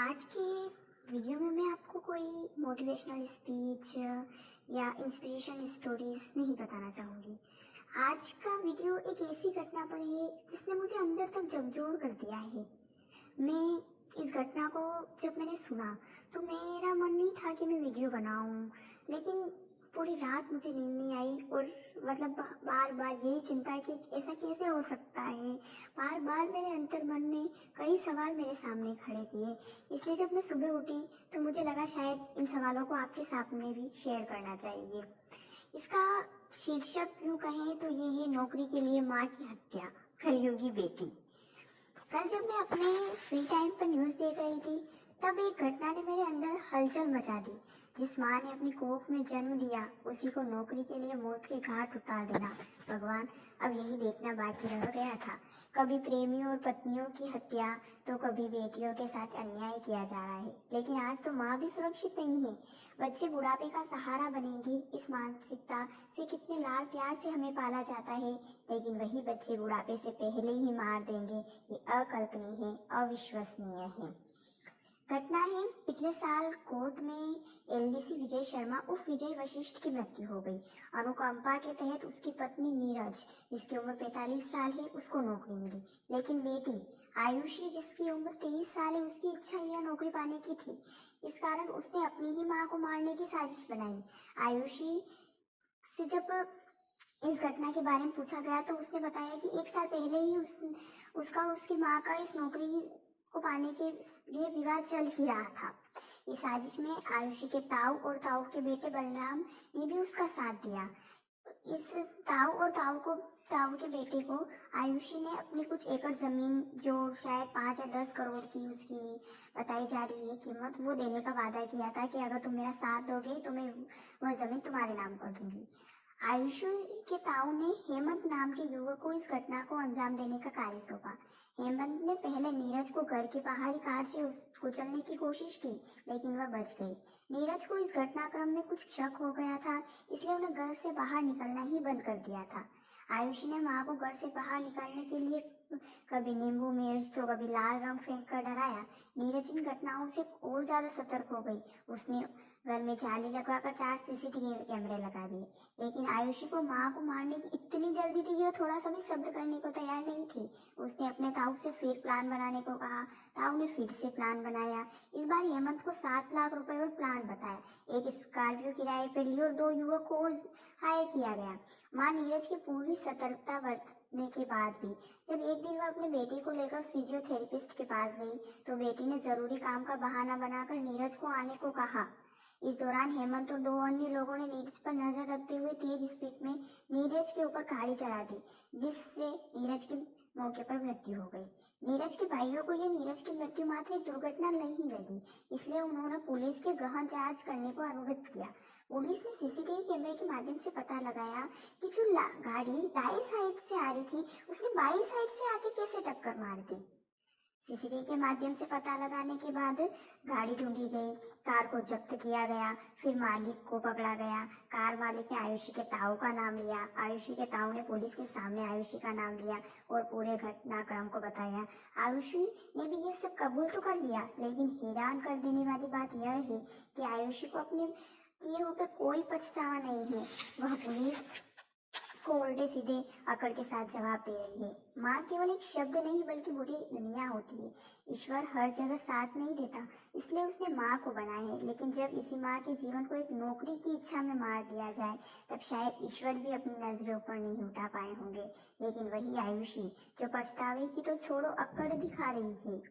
आज के वीडियो में मैं आपको कोई मोटिवेशनल स्पीच या इंस्पिरेशन स्टोरीज नहीं बताना चाहूँगी। आज का वीडियो एक ऐसी घटना पर है जिसने मुझे अंदर तक झकझोर कर दिया है। मैं इस घटना को जब मैंने सुना तो मेरा मन नहीं था कि मैं वीडियो बनाऊं, लेकिन पूरी रात मुझे नींद नहीं आई और मतलब बार बार यही चिंता है कि ऐसा कैसे हो सकता है। बार बार मेरे अंतर मन ने कई सवाल मेरे सामने खड़े किए। इसलिए जब मैं सुबह उठी तो मुझे लगा शायद इन सवालों को आपके सामने भी शेयर करना चाहिए। इसका शीर्षक यूँ कहें तो ये है, नौकरी के लिए माँ की हत्या, कलयुगी बेटी। कल जब मैं अपने फ्री टाइम पर न्यूज़ देख रही थी तब एक घटना ने मेरे अंदर हलचल मचा दी। जिस माँ ने अपनी कोख में जन्म दिया उसी को नौकरी के लिए मौत के घाट उतार देना। भगवान, अब यही देखना बाकी रह गया था। कभी प्रेमियों और पत्नियों की हत्या तो कभी बेटियों के साथ अन्याय किया जा रहा है, लेकिन आज तो माँ भी सुरक्षित नहीं है। बच्चे बुढ़ापे का सहारा बनेंगी, इस मानसिकता से कितने लाड़ प्यार से हमें पाला जाता है, लेकिन वही बच्चे बुढ़ापे से पहले ही मार देंगे। ये अकल्पनीय है, अविश्वसनीय है। घटना है, पिछले साल कोर्ट में एलडीसी विजय शर्मा उर्फ विजय वशिष्ठ की मृत्यु हो गई। अनुकंपा के तहत उसकी पत्नी नीरज, जिसकी उम्र 45 साल है, उसको नौकरी मिली, लेकिन बेटी आयुषी, जिसकी उम्र 23 साल है, उसकी इच्छा यह नौकरी पाने की थी। इस कारण उसने अपनी ही मां को मारने की साजिश बनाई। आयुषी से जब इस घटना के बारे में पूछा गया तो उसने बताया कि एक साल पहले ही उसका उसकी माँ का इस नौकरी को पाने के लिए विवाद चल ही रहा था। इस साजिश में आयुषी के ताऊ और ताऊ के बेटे बलराम ने भी उसका साथ दिया। इस ताऊ के बेटे को आयुषी ने अपनी कुछ एकड़ जमीन, जो शायद 5 या 10 करोड़ की उसकी बताई जा रही है कीमत, वो देने का वादा किया था कि अगर तुम मेरा साथ दोगे तो मैं वह जमीन तुम्हारे नाम कर दूंगी। आयुषी के ताऊ ने हेमंत नाम के युवक को इस घटना को अंजाम देने का कार्य सौंपा। हेमंत ने पहले नीरज को घर के बाहरी कार से कुचलने की कोशिश की, लेकिन वह बच गई। नीरज को इस घटनाक्रम में कुछ शक हो गया था, इसलिए उन्हें घर से बाहर निकलना ही बंद कर दिया था। आयुषी ने माँ को घर से बाहर निकालने के लिए कभी नींबू मिर्च तो कभी लाल रंग फेंक कर डराया। नीरज इन घटनाओं से और ज्यादा सतर्क हो गई। उसने घर में जाली लगाकर 4 सीसीटीवी कैमरे लगा दिए, लेकिन आयुषी को माँ को मारने की इतनी जल्दी थी कि वह थोड़ा सा भी सब्र करने को तैयार नहीं थी। उसने अपने ताऊ से फिर प्लान बनाने को कहा। ताऊ ने फिर से प्लान बनाया। इस बार हेमंत को 7 लाख रुपए और प्लान बताया। एक स्कॉर्पियो किराए पर ली और 2 युवक को हायर किया गया। माँ नीरज की पूरी सतर्कता बरतने के बाद भी जब एक दिन वह अपने बेटे को लेकर फिजियोथेरेपिस्ट के पास गई तो बेटी ने जरूरी काम का बहाना बनाकर नीरज को आने को कहा। इस दौरान हेमंत और 2 अन्य लोगों ने नीरज पर नजर रखते हुए तेज स्पीड में नीरज के ऊपर गाड़ी चला दी, जिससे नीरज की मौके पर मृत्यु हो गई। नीरज के भाइयों को यह नीरज की मृत्यु मात्र एक दुर्घटना नहीं लगी, इसलिए उन्होंने पुलिस के गहन जांच करने को अनुरोध किया। पुलिस ने सीसीटीवी कैमरे के माध्यम से पता लगाया कि जो गाड़ी दाई साइड से आ रही थी उसने बाई साइड से आके कैसे टक्कर मार दी। सीसीटीवी के माध्यम से पता लगाने के बाद गाड़ी ढूंढी गई, कार को जब्त किया गया, फिर मालिक को पकड़ा गया। कार मालिक ने आयुषी के ताऊ का नाम लिया। आयुषी के ताऊ ने पुलिस के सामने आयुषी का नाम लिया और पूरे घटनाक्रम को बताया। आयुषी ने भी ये सब कबूल तो कर लिया, लेकिन हैरान कर देने वाली बात यह है कि आयुषी को अपने किए हुए पे कोई पछतावा नहीं है। वह पुलिस को उल्टे सीधे अकड़ के साथ जवाब दे रही है। माँ केवल एक शब्द नहीं बल्कि पूरी दुनिया होती है। ईश्वर हर जगह साथ नहीं देता, इसलिए उसने माँ को बनाया है, लेकिन जब इसी माँ के जीवन को एक नौकरी की इच्छा में मार दिया जाए तब शायद ईश्वर भी अपनी नजरें ऊपर नहीं उठा पाए होंगे। लेकिन वही आयुषी जो पछतावे की तो छोड़ो अकड़ दिखा रही है।